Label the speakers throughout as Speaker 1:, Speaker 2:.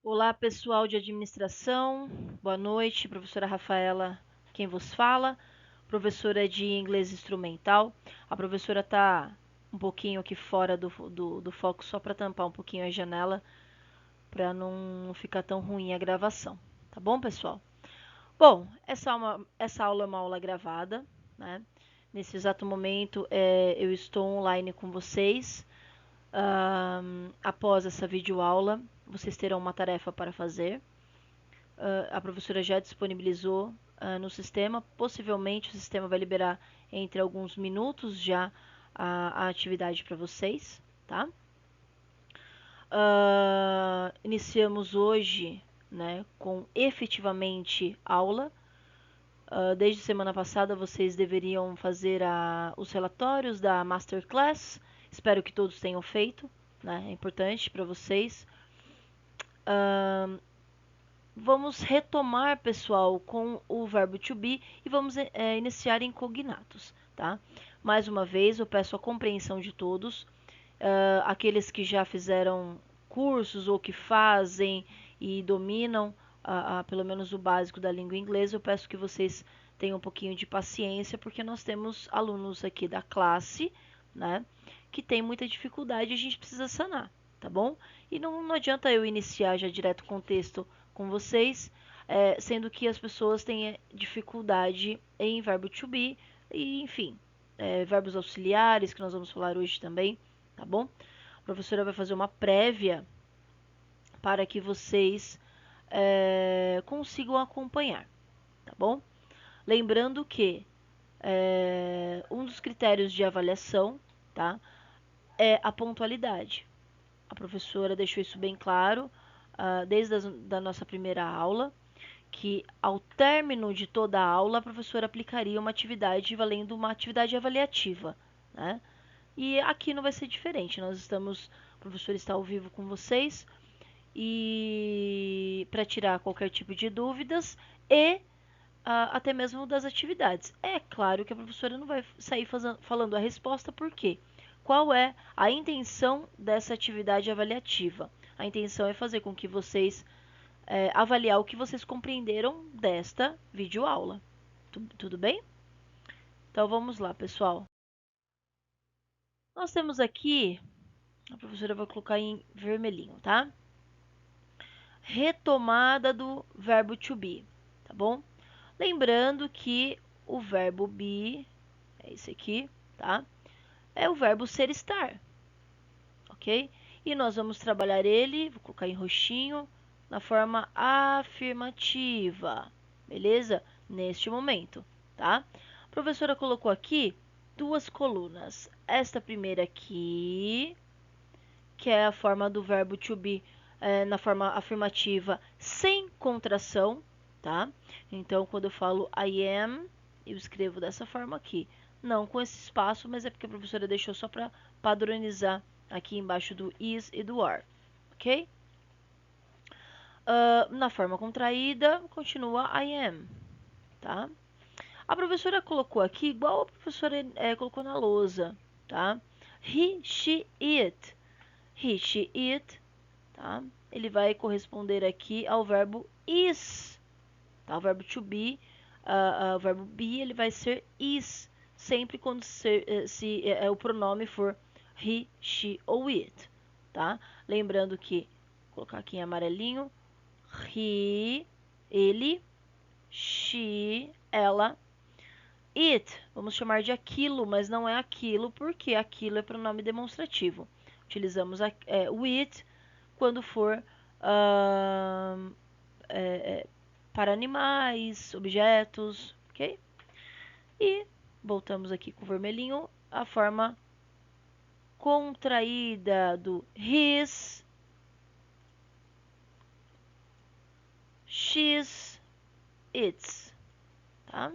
Speaker 1: Olá, pessoal de administração. Boa noite, professora Rafaela, quem vos fala, professora de inglês instrumental. A professora está um pouquinho aqui fora do foco, só para tampar um pouquinho a janela, para não ficar tão ruim a gravação. Tá bom, pessoal? Bom, essa aula é uma aula gravada, né? Nesse exato momento, eu estou online com vocês. Após essa videoaula, vocês terão uma tarefa para fazer. A professora já disponibilizou no sistema. Possivelmente o sistema vai liberar entre alguns minutos já a atividade para vocês, tá? Iniciamos hoje, né, com efetivamente aula. Desde semana passada vocês deveriam fazer os relatórios da Masterclass. Espero que todos tenham feito, né? É importante para vocês. Vamos retomar, pessoal, com o verbo to be e vamos iniciar em cognatos, tá? Mais uma vez, eu peço a compreensão de todos. Aqueles que já fizeram cursos ou que fazem e dominam pelo menos o básico da língua inglesa, eu peço que vocês tenham um pouquinho de paciência, porque nós temos alunos aqui da classe, né, que tem muita dificuldade e a gente precisa sanar, tá bom? E não adianta eu iniciar já direto com o texto com vocês, sendo que as pessoas têm dificuldade em verbo to be e, enfim, verbos auxiliares, que nós vamos falar hoje também, tá bom? A professora vai fazer uma prévia para que vocês consigam acompanhar, tá bom? Lembrando que um dos critérios de avaliação, tá, é a pontualidade. A professora deixou isso bem claro desde a nossa primeira aula, que ao término de toda a aula a professora aplicaria uma atividade valendo uma atividade avaliativa, né? E aqui não vai ser diferente. O professor está ao vivo com vocês e para tirar qualquer tipo de dúvidas e até mesmo das atividades. É claro que a professora não vai sair falando a resposta, por quê? Qual é a intenção dessa atividade avaliativa? A intenção é fazer com que vocês avaliar o que vocês compreenderam desta videoaula. Tudo bem? Então vamos lá, pessoal. Nós temos aqui, a professora vai colocar em vermelhinho, tá? Retomada do verbo to be, tá bom? Lembrando que o verbo be, é esse aqui, tá? É o verbo ser estar, ok? E nós vamos trabalhar ele, vou colocar em roxinho, na forma afirmativa, beleza? Neste momento, tá? A professora colocou aqui duas colunas. Esta primeira aqui, que é a forma do verbo to be na forma afirmativa sem contração, tá? Então, quando eu falo I am, eu escrevo dessa forma aqui. Não com esse espaço, mas é porque a professora deixou só para padronizar aqui embaixo do is e do are, ok? Na forma contraída, continua I am, tá? A professora colocou aqui, igual a professora colocou na lousa, tá? He, she, it. He, she, it, tá? Ele vai corresponder aqui ao verbo is, tá? O verbo to be, o verbo be, ele vai ser is, sempre quando se o pronome for he, she ou it, tá? Lembrando que, vou colocar aqui em amarelinho, he, ele, she, ela, it, vamos chamar de aquilo, mas não é aquilo, porque aquilo é pronome demonstrativo. Utilizamos o it quando for para animais, objetos, ok? E voltamos aqui com o vermelhinho, a forma contraída do his, she's, its, tá?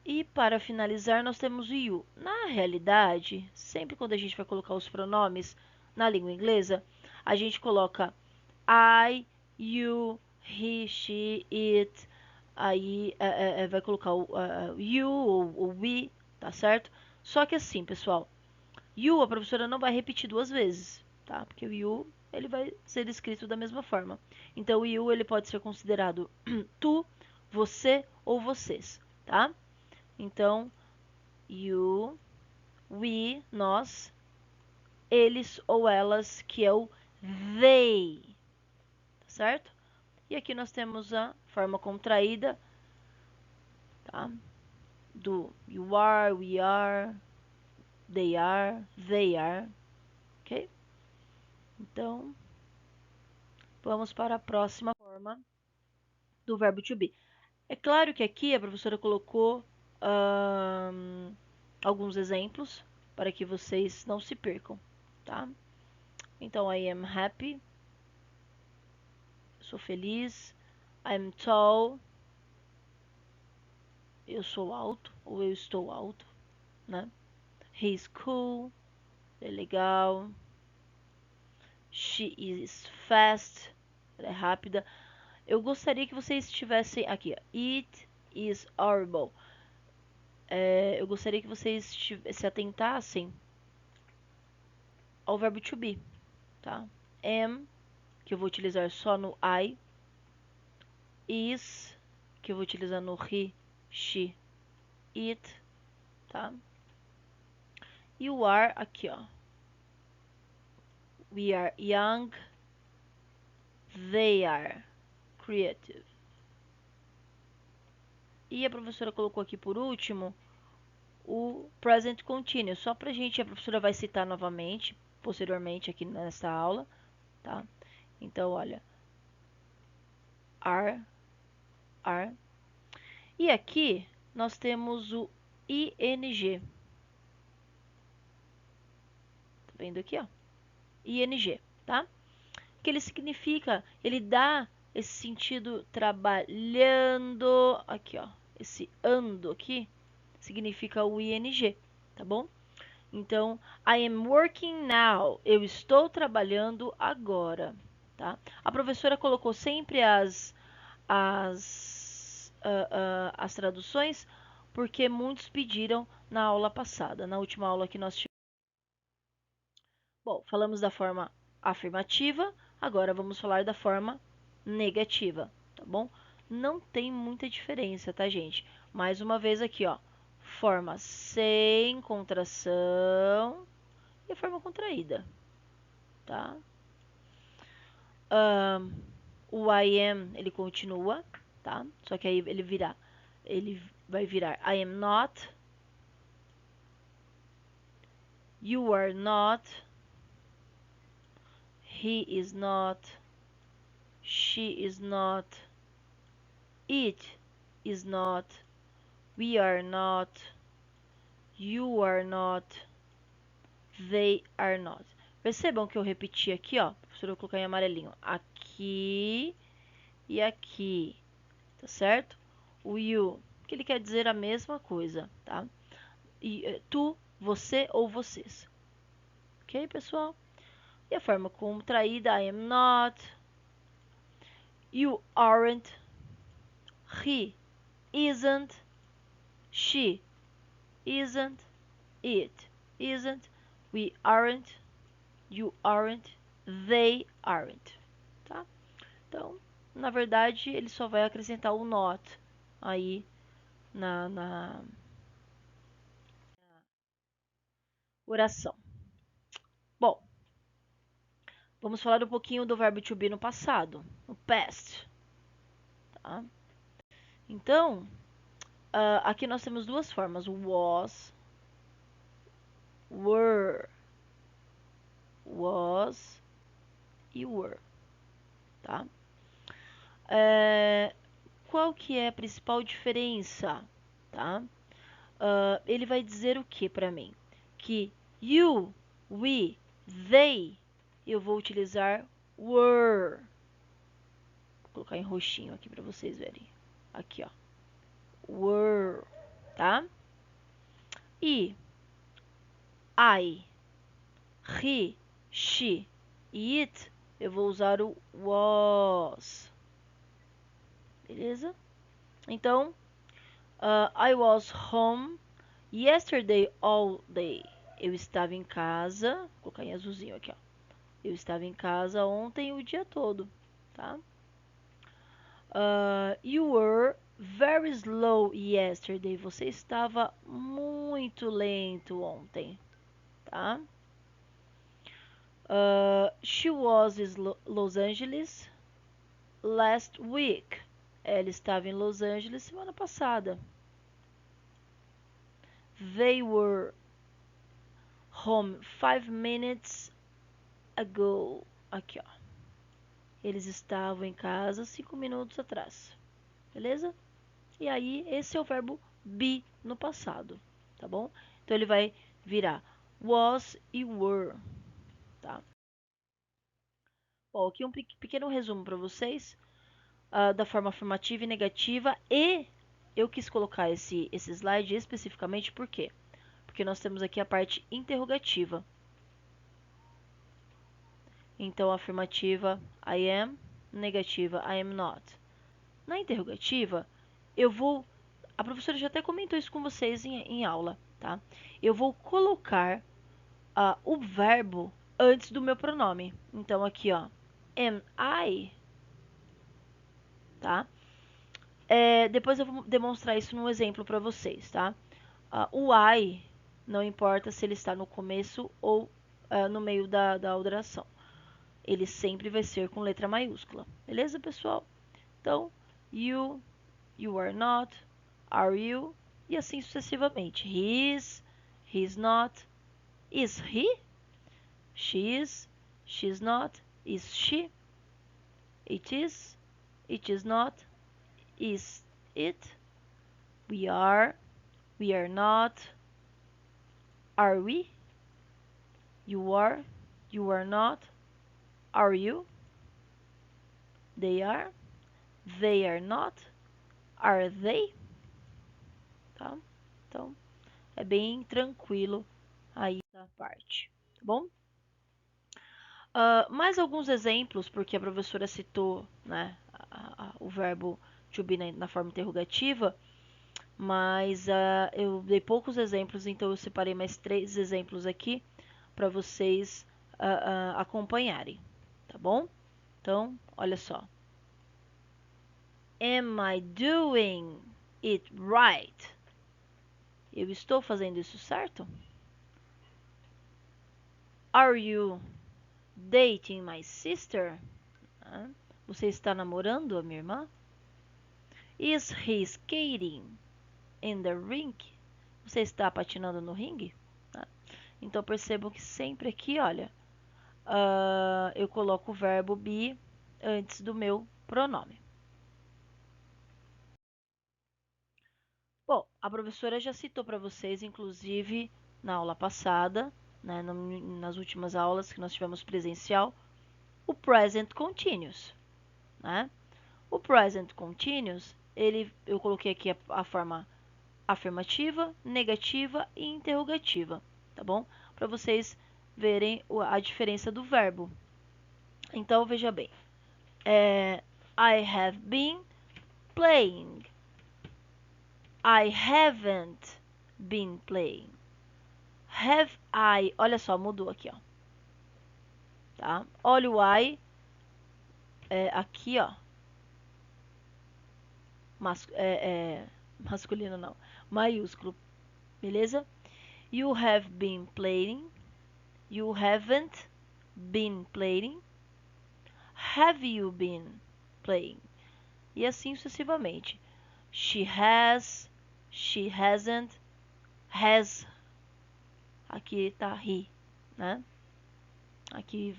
Speaker 1: E para finalizar, nós temos o you. Na realidade, sempre quando a gente vai colocar os pronomes na língua inglesa, a gente coloca I, you, he, she, it. Aí vai colocar o you ou o we, tá certo? Só que assim, pessoal, you a professora não vai repetir duas vezes, tá? Porque o you, ele vai ser escrito da mesma forma. Então, o you, ele pode ser considerado tu, você ou vocês, tá? Então, you, we, nós, eles ou elas, que é o they, tá certo? E aqui nós temos a forma contraída, tá? Do you are, we are, they are, ok? Então, vamos para a próxima forma do verbo to be. É claro que aqui a professora colocou alguns exemplos para que vocês não se percam, tá? Então, I am happy, sou feliz. I'm tall, eu sou alto ou eu estou alto, né? He's cool, é legal. She is fast, ela é rápida. Eu gostaria que vocês estivessem aqui, ó. It is horrible. Eu gostaria que vocês se atentassem ao verbo to be, tá? Am, que eu vou utilizar só no I. Is, que eu vou utilizar no he, she, it, tá? You are, aqui, ó. We are young. They are creative. E a professora colocou aqui por último o present continuous, só pra gente, a professora vai citar novamente, posteriormente aqui nessa aula, tá? Então, olha, are. E aqui nós temos o ing. Tá vendo aqui, ó? ing, tá? Que ele significa, ele dá esse sentido trabalhando, aqui, ó, esse ando aqui significa o ing, tá bom? Então, I am working now. Eu estou trabalhando agora, tá? A professora colocou sempre as traduções porque muitos pediram na aula passada, na última aula que nós tivemos. Bom, falamos da forma afirmativa, agora vamos falar da forma negativa, tá bom? Não tem muita diferença, tá, gente? Mais uma vez aqui, ó. Forma sem contração e a forma contraída, tá? O I am, ele continua, tá? Só que aí ele vai virar I am not, you are not, he is not, she is not, it is not, we are not, you are not, they are not. Percebam que eu repeti aqui, ó. Professora, eu vou colocar em amarelinho. Aqui e aqui, tá certo? O you, que ele quer dizer a mesma coisa, tá? E tu, você ou vocês. Ok, pessoal? E a forma contraída, I am not, you aren't, he isn't, she isn't, it isn't, we aren't, you aren't, they aren't, tá? Então, na verdade, ele só vai acrescentar o not aí na oração. Bom, vamos falar um pouquinho do verbo to be no passado, no past, tá? Então, aqui nós temos duas formas, was, was e were, tá? Qual que é a principal diferença, tá? Ele vai dizer o que para mim? Que you, we, they, eu vou utilizar were. Vou colocar em roxinho aqui para vocês verem. Aqui, ó. Were, tá? E I, he, she e it, eu vou usar o was. Beleza? Então, I was home yesterday all day. Eu estava em casa, vou colocar em azulzinho aqui, ó. Eu estava em casa ontem o dia todo, tá? You were very slow yesterday. Você estava muito lento ontem, tá? She was in Los Angeles last week. Ela estava em Los Angeles semana passada. They were home 5 minutes ago. Aqui, ó. Eles estavam em casa 5 minutos atrás. Beleza? E aí, esse é o verbo be no passado, tá bom? Então, ele vai virar was e were, tá? Bom, aqui um pequeno resumo para vocês da forma afirmativa e negativa. E eu quis colocar esse slide especificamente por quê? Porque nós temos aqui a parte interrogativa. Então, afirmativa, I am. Negativa, I am not. Na interrogativa, a professora já até comentou isso com vocês em aula, tá? Eu vou colocar o verbo antes do meu pronome. Então, aqui, ó, am I, tá? Depois eu vou demonstrar isso num exemplo para vocês, tá? O I, não importa se ele está no começo ou no meio da oração. Ele sempre vai ser com letra maiúscula. Beleza, pessoal? Então, you are not, are you, e assim sucessivamente. He is, he's not, is he, she is, she's not, is she, it is not, is it, we are not, are we, you are not, are you, they are not, are they, tá? Então, é bem tranquilo aí essa parte, tá bom? Mais alguns exemplos, porque a professora citou, né, o verbo to be na forma interrogativa, mas eu dei poucos exemplos, então eu separei mais 3 exemplos aqui para vocês acompanharem, tá bom? Então, olha só. Am I doing it right? Eu estou fazendo isso certo? Are you dating my sister? Você está namorando a minha irmã? Is he skating in the rink? Você está patinando no ringue? Então percebam que sempre aqui, olha, eu coloco o verbo be antes do meu pronome. Bom, a professora já citou para vocês, inclusive na aula passada, né, nas últimas aulas que nós tivemos presencial, o present continuous, né? O present continuous, eu coloquei aqui a forma afirmativa, negativa e interrogativa, tá bom? Para vocês verem a diferença do verbo. Então, veja bem. I have been playing. I haven't been playing. Have I... Olha só, mudou aqui, ó. Tá? Olha o I. Aqui, ó. Masculino não. Maiúsculo. Beleza? You have been playing. You haven't been playing. Have you been playing? E assim sucessivamente. She has, she hasn't, has. Aqui tá he, né? Aqui,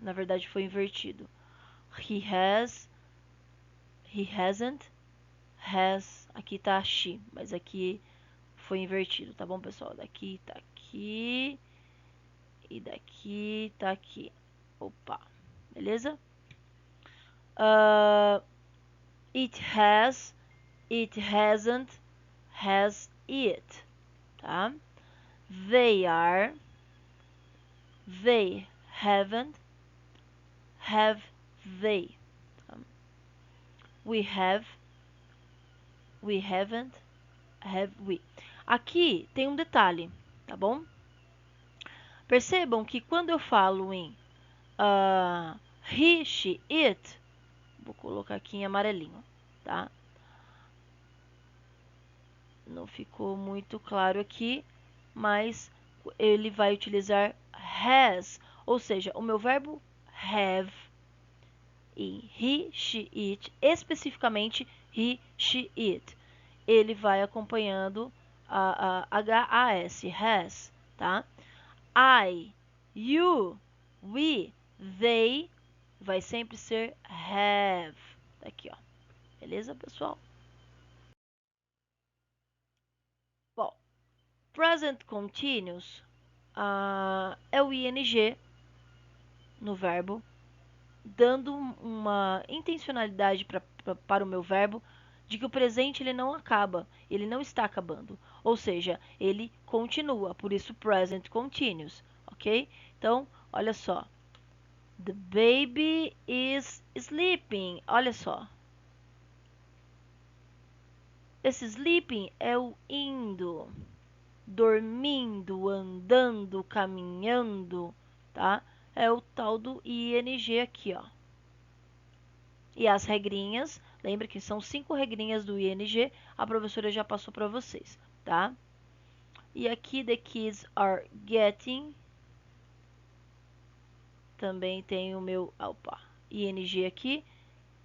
Speaker 1: na verdade, foi invertido. He has, he hasn't, has. Aqui tá she, mas aqui foi invertido, tá bom, pessoal? Daqui tá aqui e daqui tá aqui. Opa, beleza? It has, it hasn't, has it, tá? They are, they haven't, have they. Tá? We have, we haven't, have we. Aqui tem um detalhe, tá bom? Percebam que quando eu falo em he, she, it. Vou colocar aqui em amarelinho, tá? Não ficou muito claro aqui, mas ele vai utilizar has, ou seja, o meu verbo have em he, she, it, especificamente he, she, it. Ele vai acompanhando a HAS, has, tá? I, you, we, they, vai sempre ser have. Tá aqui, ó. Beleza, pessoal? Bom, present continuous é o ing no verbo, dando uma intencionalidade para o meu verbo de que o presente ele não acaba, ele não está acabando. Ou seja, ele continua, por isso present continuous, ok? Então, olha só. The baby is sleeping. Olha só. Esse sleeping é o indo, dormindo, andando, caminhando, tá? É o tal do ing aqui, ó. E as regrinhas, lembra que são 5 regrinhas do ing, a professora já passou para vocês, tá? E aqui, the kids are getting, também tem o meu, ing aqui,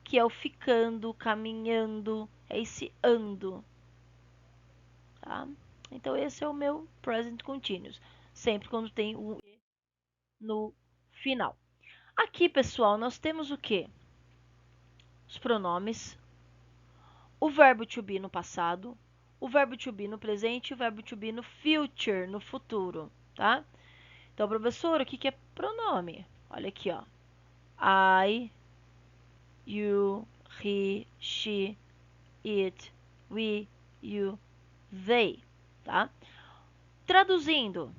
Speaker 1: que é o ficando, caminhando, é esse ando, tá? Então, esse é o meu present continuous, sempre quando tem o e no final. Aqui, pessoal, nós temos o quê? Os pronomes, o verbo to be no passado, o verbo to be no presente e o verbo to be no future, no futuro, tá? Então, professor, o que é pronome? Olha aqui, ó. I, you, he, she, it, we, you, they, tá? Traduzindo,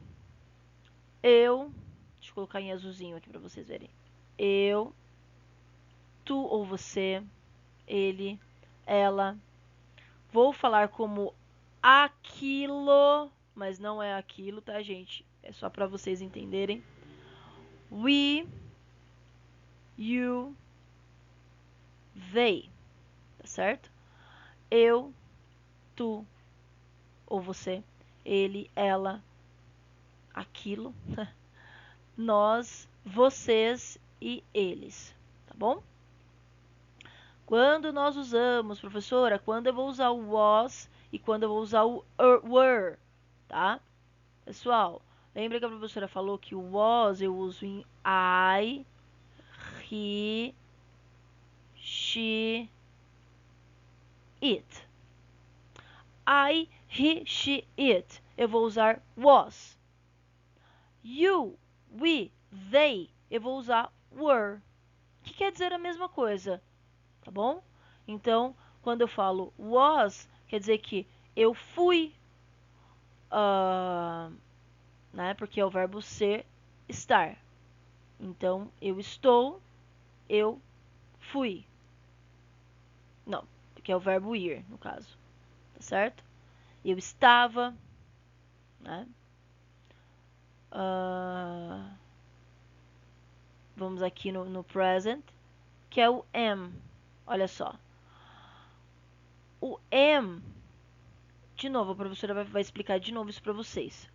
Speaker 1: deixa eu colocar em azulzinho aqui para vocês verem. Eu, tu ou você, ele, ela. Vou falar como aquilo, mas não é aquilo, tá, gente? É só para vocês entenderem. We, you, they, tá certo? Eu, tu ou você, ele, ela, aquilo, nós, vocês e eles, tá bom? Quando nós usamos, professora, quando eu vou usar o was e quando eu vou usar o were, tá? Pessoal, lembra que a professora falou que o was eu uso em I, he, she, it. I, he, she, it. Eu vou usar was. You, we, they. Eu vou usar were. Que quer dizer a mesma coisa, tá bom? Então, quando eu falo was, quer dizer que eu fui, né? Porque é o verbo ser, estar. Então, eu estou, eu fui. Não, porque é o verbo ir, no caso. Tá certo? Eu estava, né? Vamos aqui no present, que é o am. Olha só. O am, de novo, a professora vai explicar de novo isso para vocês.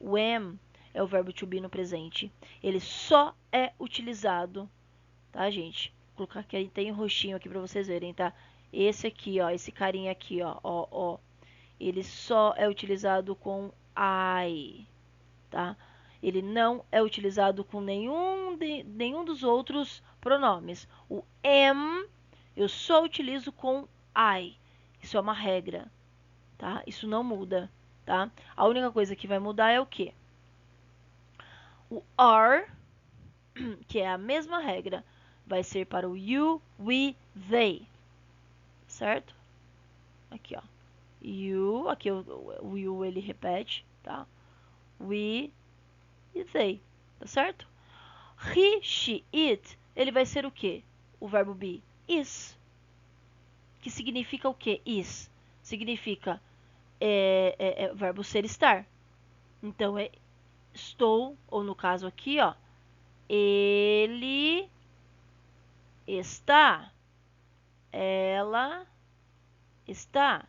Speaker 1: O am é o verbo to be no presente. Ele só é utilizado, tá, gente? Vou colocar aqui, tem um roxinho aqui para vocês verem, tá? Esse aqui, ó, esse carinha aqui, ó. Ele só é utilizado com I, tá? Ele não é utilizado com nenhum dos outros pronomes. O am eu só utilizo com I. Isso é uma regra, tá? Isso não muda, tá? A única coisa que vai mudar é o quê? O are, que é a mesma regra, vai ser para o you, we, they, certo? Aqui, ó. You, aqui o you ele repete, tá? We e they, tá certo? He, she, it, ele vai ser o quê? O verbo be, is. Que significa o quê? Is. Significa o verbo ser, estar. Então, estou, ou no caso aqui, ó, Ele está. Ela está.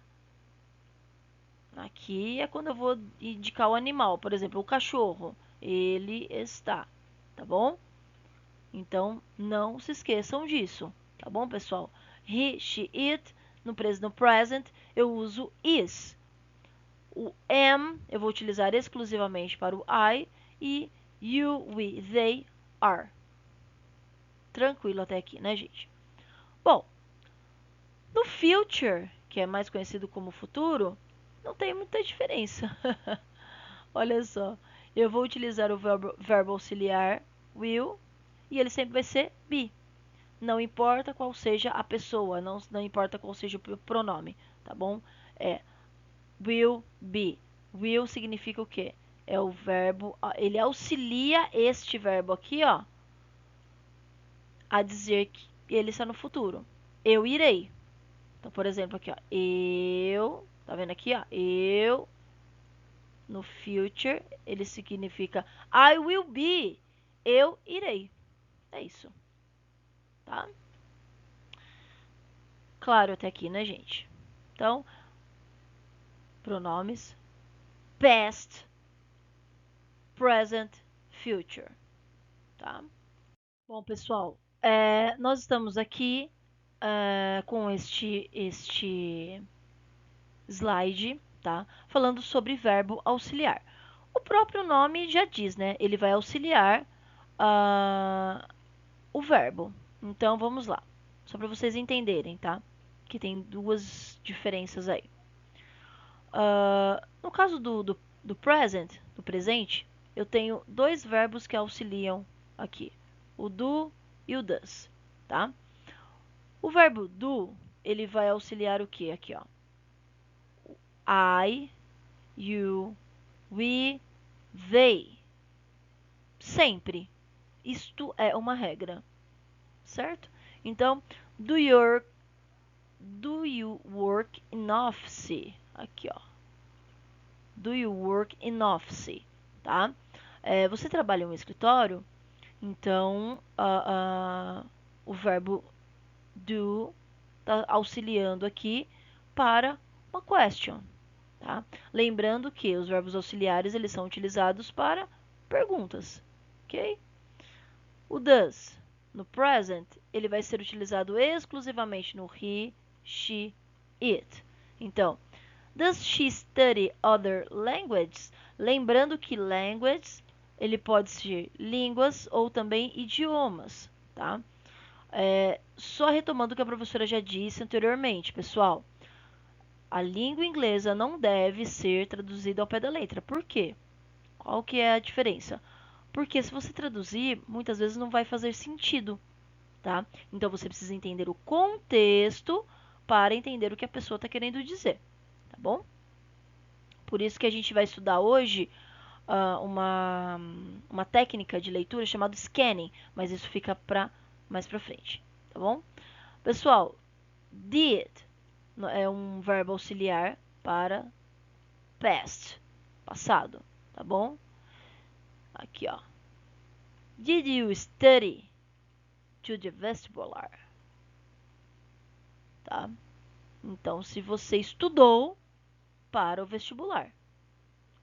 Speaker 1: Aqui é quando eu vou indicar o animal. Por exemplo, o cachorro. Ele está. Tá bom? Então, não se esqueçam disso. Tá bom, pessoal? He, she, it. No present, eu uso is. O am eu vou utilizar exclusivamente para o I. E you, we, they, are. Tranquilo até aqui, né, gente? Bom, no future, que é mais conhecido como futuro, não tem muita diferença. Olha só, eu vou utilizar o verbo auxiliar will e ele sempre vai ser be. Não importa qual seja a pessoa, não importa qual seja o pronome, tá bom? É will be. Will significa o quê? É o verbo, ele auxilia este verbo aqui, ó, a dizer que ele está no futuro. Eu irei. Então, por exemplo, aqui, ó, eu, tá vendo aqui, ó, eu, no future, ele significa I will be, eu irei. É isso, tá? Claro até aqui, né, gente? Então, pronomes past, present, future, tá? Bom, pessoal, nós estamos aqui com este slide, tá? Falando sobre verbo auxiliar. O próprio nome já diz, né? Ele vai auxiliar o verbo. Então, vamos lá. Só para vocês entenderem, tá? Que tem duas diferenças aí. No caso do present, do presente, eu tenho dois verbos que auxiliam aqui. O do e o does, tá? O verbo do, ele vai auxiliar o que aqui, ó? I, you, we, they. Sempre. Isto é uma regra, certo? Então, do you work in office? Aqui, ó. Do you work in office? Tá? Você trabalha em um escritório? Então, o verbo do está auxiliando aqui para uma question, tá? Lembrando que os verbos auxiliares eles são utilizados para perguntas, ok? O does, no present, ele vai ser utilizado exclusivamente no he, she, it. Então, does she study other languages? Lembrando que languages, ele pode ser línguas ou também idiomas, tá? Só retomando o que a professora já disse anteriormente, pessoal. A língua inglesa não deve ser traduzida ao pé da letra. Por quê? Qual que é a diferença? Porque se você traduzir, muitas vezes não vai fazer sentido, tá? Então você precisa entender o contexto para entender o que a pessoa está querendo dizer, tá bom? Por isso que a gente vai estudar hoje uma técnica de leitura chamada scanning, mas isso fica mais para frente, tá bom? Pessoal, did é um verbo auxiliar para past, passado, tá bom? Aqui, ó. Did you study to the vestibular? Tá? Então, se você estudou para o vestibular,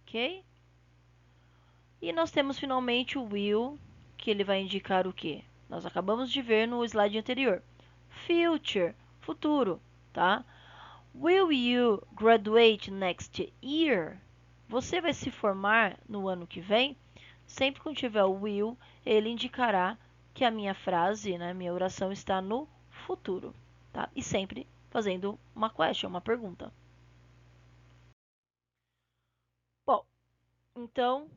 Speaker 1: ok? E nós temos finalmente o will, que ele vai indicar o quê? Nós acabamos de ver no slide anterior. Future, futuro, tá? Will you graduate next year? Você vai se formar no ano que vem? Sempre que tiver o will, ele indicará que a minha frase, né, minha oração está no futuro, tá? E sempre fazendo uma question, uma pergunta. Bom, então,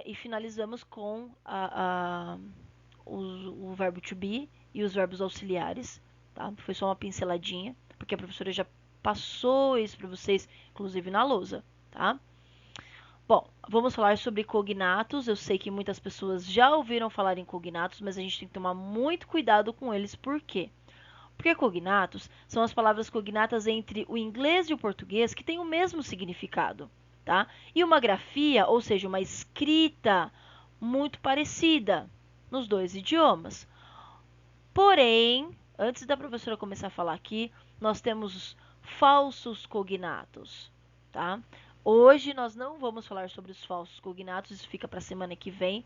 Speaker 1: e finalizamos com o verbo to be e os verbos auxiliares, tá? Foi só uma pinceladinha, porque a professora já passou isso para vocês, inclusive na lousa, tá? Bom, vamos falar sobre cognatos. Eu sei que muitas pessoas já ouviram falar em cognatos, mas a gente tem que tomar muito cuidado com eles. Por quê? Porque cognatos são as palavras cognatas entre o inglês e o português que têm o mesmo significado, tá? E uma grafia, ou seja, uma escrita muito parecida, nos dois idiomas. Porém, antes da professora começar a falar aqui, nós temos os falsos cognatos, tá? Hoje nós não vamos falar sobre os falsos cognatos, isso fica para a semana que vem,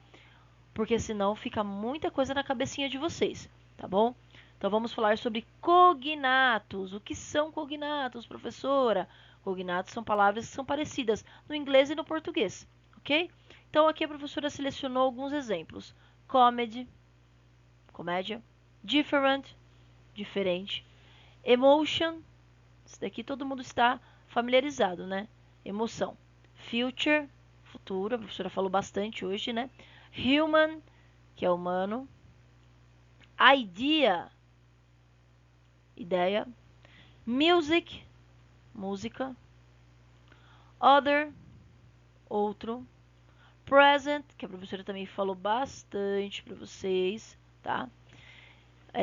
Speaker 1: porque senão fica muita coisa na cabecinha de vocês, tá bom? Então vamos falar sobre cognatos. O que são cognatos, professora? Cognatos são palavras que são parecidas no inglês e no português, ok? Então aqui a professora selecionou alguns exemplos. Comedy, comédia. Different, diferente. Emotion, isso daqui todo mundo está familiarizado, né? Emoção. Future, futuro, a professora falou bastante hoje, né? Human, que é humano. Idea, ideia. Music, música. Other, outro. Present, que a professora também falou bastante para vocês, tá?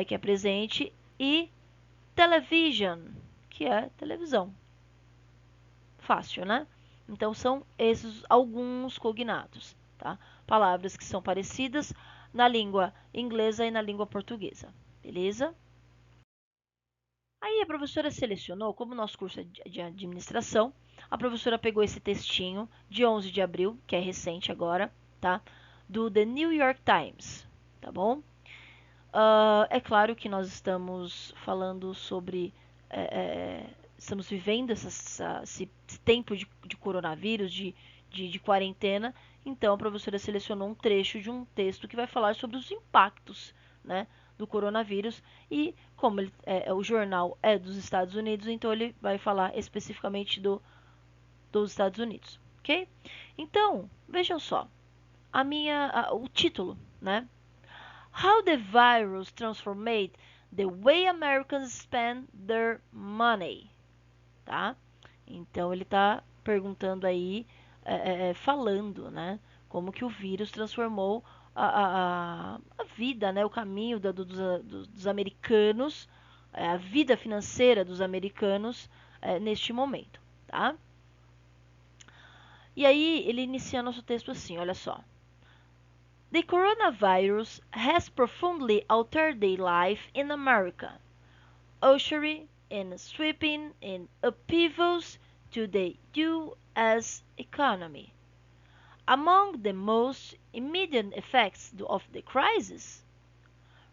Speaker 1: Que é presente. E television, que é televisão. Fácil, né? Então são esses alguns cognatos, tá? Palavras que são parecidas na língua inglesa e na língua portuguesa, beleza? Aí a professora selecionou, como o nosso curso é de administração, a professora pegou esse textinho de 11 de abril, que é recente agora, tá? Do The New York Times, tá bom? É claro que nós estamos falando sobre. Estamos vivendo esse tempo de coronavírus, de quarentena. Então, a professora selecionou um trecho de um texto que vai falar sobre os impactos, né, do coronavírus. E, como o jornal é dos Estados Unidos, então ele vai falar especificamente dos Estados Unidos, ok? Então, vejam só, o título, né? How the virus transformed the way Americans spend their money, tá? Então ele está perguntando aí, falando, né? Como que o vírus transformou a vida, né? O caminho dos americanos, a vida financeira dos americanos neste momento, tá? E aí ele inicia nosso texto assim, olha só. The coronavirus has profoundly altered their life in America, ushering in sweeping in upheavals to the U.S. economy. Among the most immediate effects of the crisis,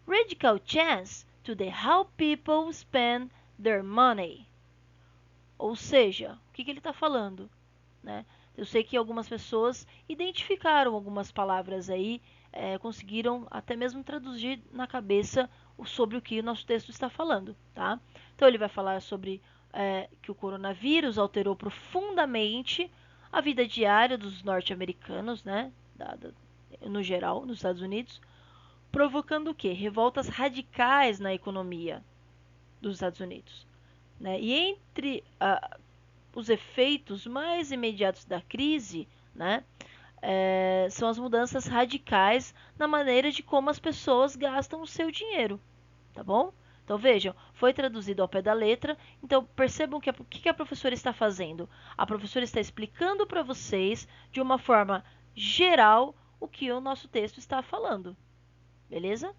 Speaker 1: radical change to how people spend their money. Ou seja, o que ele está falando, né? Eu sei que algumas pessoas identificaram algumas palavras aí, conseguiram até mesmo traduzir na cabeça sobre o que o nosso texto está falando, tá? Então ele vai falar sobre que o coronavírus alterou profundamente a vida diária dos norte-americanos, né? No geral, nos Estados Unidos, provocando o quê? Revoltas radicais na economia dos Estados Unidos, né? E entre os efeitos mais imediatos da crise, né, são as mudanças radicais na maneira de como as pessoas gastam o seu dinheiro, tá bom? Então vejam, foi traduzido ao pé da letra. Então percebam que o que a professora está fazendo? A professora está explicando para vocês de uma forma geral o que o nosso texto está falando, beleza?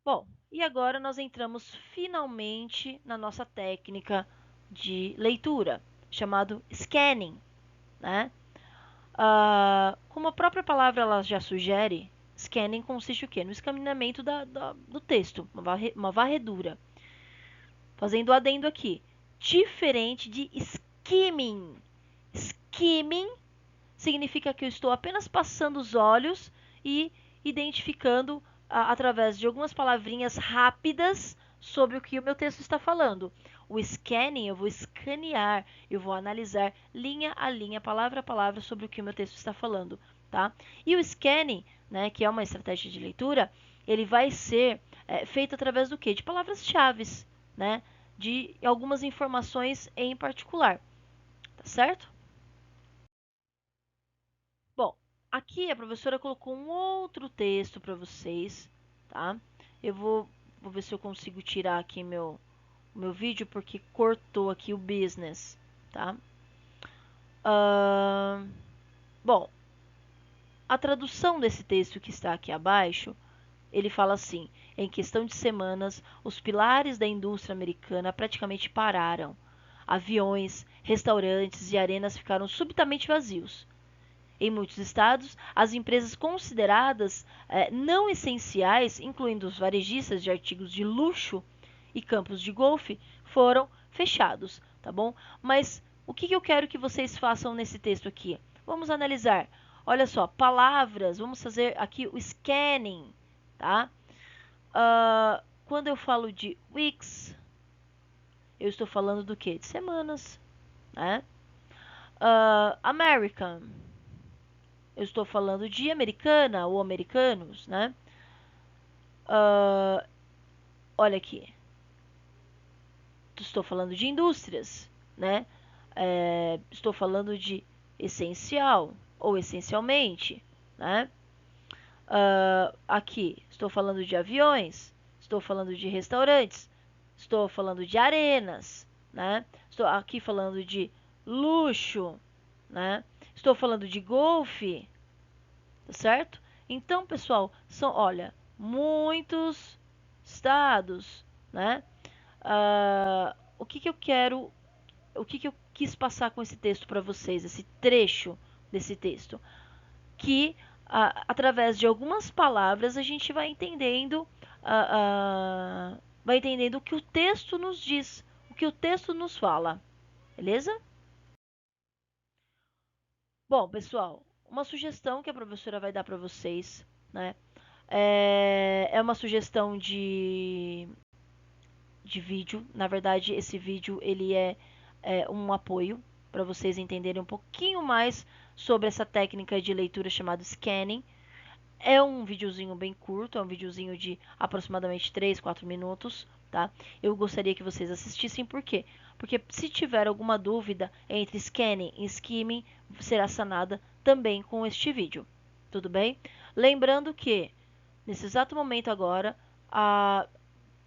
Speaker 1: Bom, e agora nós entramos finalmente na nossa técnica de leitura, chamado scanning, né? Como a própria palavra ela já sugere, scanning consiste o quê? No escaneamento do texto, uma varredura. Fazendo o adendo aqui, diferente de skimming. Skimming significa que eu estou apenas passando os olhos e identificando através de algumas palavrinhas rápidas sobre o que o meu texto está falando. O scanning, eu vou escanear, eu vou analisar linha a linha, palavra a palavra sobre o que o meu texto está falando, tá? E o scanning, né, que é uma estratégia de leitura, ele vai ser feito através do quê? De palavras-chave, né? De algumas informações em particular, tá certo? Bom, aqui a professora colocou um outro texto para vocês, tá? Eu vou ver se eu consigo tirar aqui meu vídeo porque cortou aqui o business, tá? Bom, a tradução desse texto que está aqui abaixo, ele fala assim: em questão de semanas, os pilares da indústria americana praticamente pararam. Aviões, restaurantes e arenas ficaram subitamente vazios. Em muitos estados, as empresas consideradas não essenciais, incluindo os varejistas de artigos de luxo e campos de golfe, foram fechados, tá bom? Mas o que eu quero que vocês façam nesse texto aqui? Vamos analisar. Olha só, palavras, vamos fazer aqui o scanning, tá? Quando eu falo de weeks, eu estou falando do quê? De semanas, né? American, eu estou falando de americana ou americanos, né? Olha aqui, estou falando de indústrias, né? Estou falando de essencial ou essencialmente, né? Aqui, estou falando de aviões, estou falando de restaurantes, estou falando de arenas, né? Estou aqui falando de luxo, né? Estou falando de golfe, tá certo? Então, pessoal, olha, muitos estados, né? O que eu quero, o que eu quis passar com esse texto para vocês, esse trecho desse texto, que através de algumas palavras a gente vai entendendo o que o texto nos diz, o que o texto nos fala, beleza? Bom, pessoal, uma sugestão que a professora vai dar para vocês, né? É uma sugestão de vídeo. Na verdade, esse vídeo ele é um apoio para vocês entenderem um pouquinho mais sobre essa técnica de leitura chamada scanning. É um videozinho bem curto, é um videozinho de aproximadamente 3, 4 minutos, tá? Eu gostaria que vocês assistissem, por quê? Porque se tiver alguma dúvida entre scanning e skimming, será sanada também com este vídeo, tudo bem? Lembrando que, nesse exato momento agora,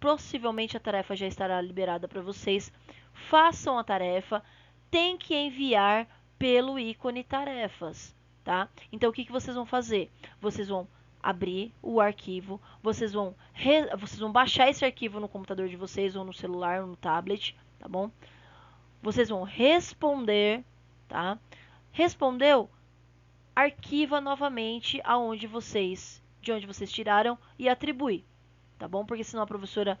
Speaker 1: possivelmente a tarefa já estará liberada para vocês. Façam a tarefa, tem que enviar pelo ícone tarefas, tá? Então o que vocês vão fazer? Vocês vão abrir o arquivo, vocês vão baixar esse arquivo no computador de vocês, ou no celular, ou no tablet, tá bom? Vocês vão responder, tá? Respondeu? Arquiva novamente de onde vocês tiraram e atribui, tá bom? Porque senão a professora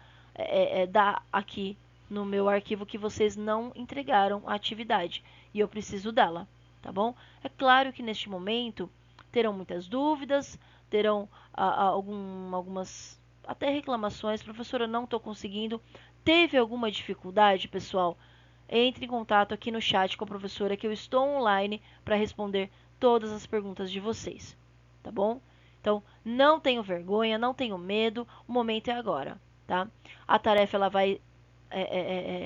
Speaker 1: dá aqui no meu arquivo que vocês não entregaram a atividade e eu preciso dela, tá bom? É claro que neste momento terão muitas dúvidas, terão algumas até reclamações. Professora, não estou conseguindo. Teve alguma dificuldade, pessoal? Entre em contato aqui no chat com a professora, que eu estou online para responder todas as perguntas de vocês, tá bom? Então, não tenho vergonha, não tenho medo, o momento é agora, tá? A tarefa ela vai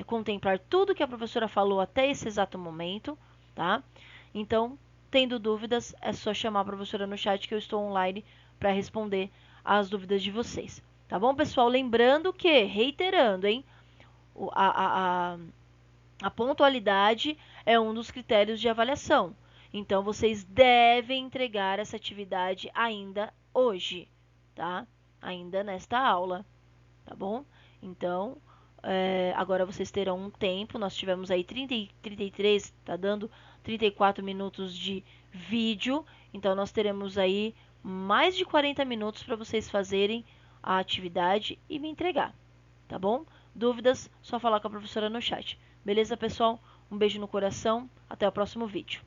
Speaker 1: contemplar tudo que a professora falou até esse exato momento, tá? Então, tendo dúvidas, é só chamar a professora no chat que eu estou online para responder as dúvidas de vocês, tá bom, pessoal? Lembrando que, reiterando, hein? A pontualidade é um dos critérios de avaliação. Então, vocês devem entregar essa atividade ainda hoje, tá? Ainda nesta aula, tá bom? Então, agora vocês terão um tempo. Nós tivemos aí 33, tá dando 34 minutos de vídeo. Então, nós teremos aí mais de 40 minutos para vocês fazerem a atividade e me entregar, tá bom? Dúvidas, só falar com a professora no chat. Beleza, pessoal? Um beijo no coração. Até o próximo vídeo.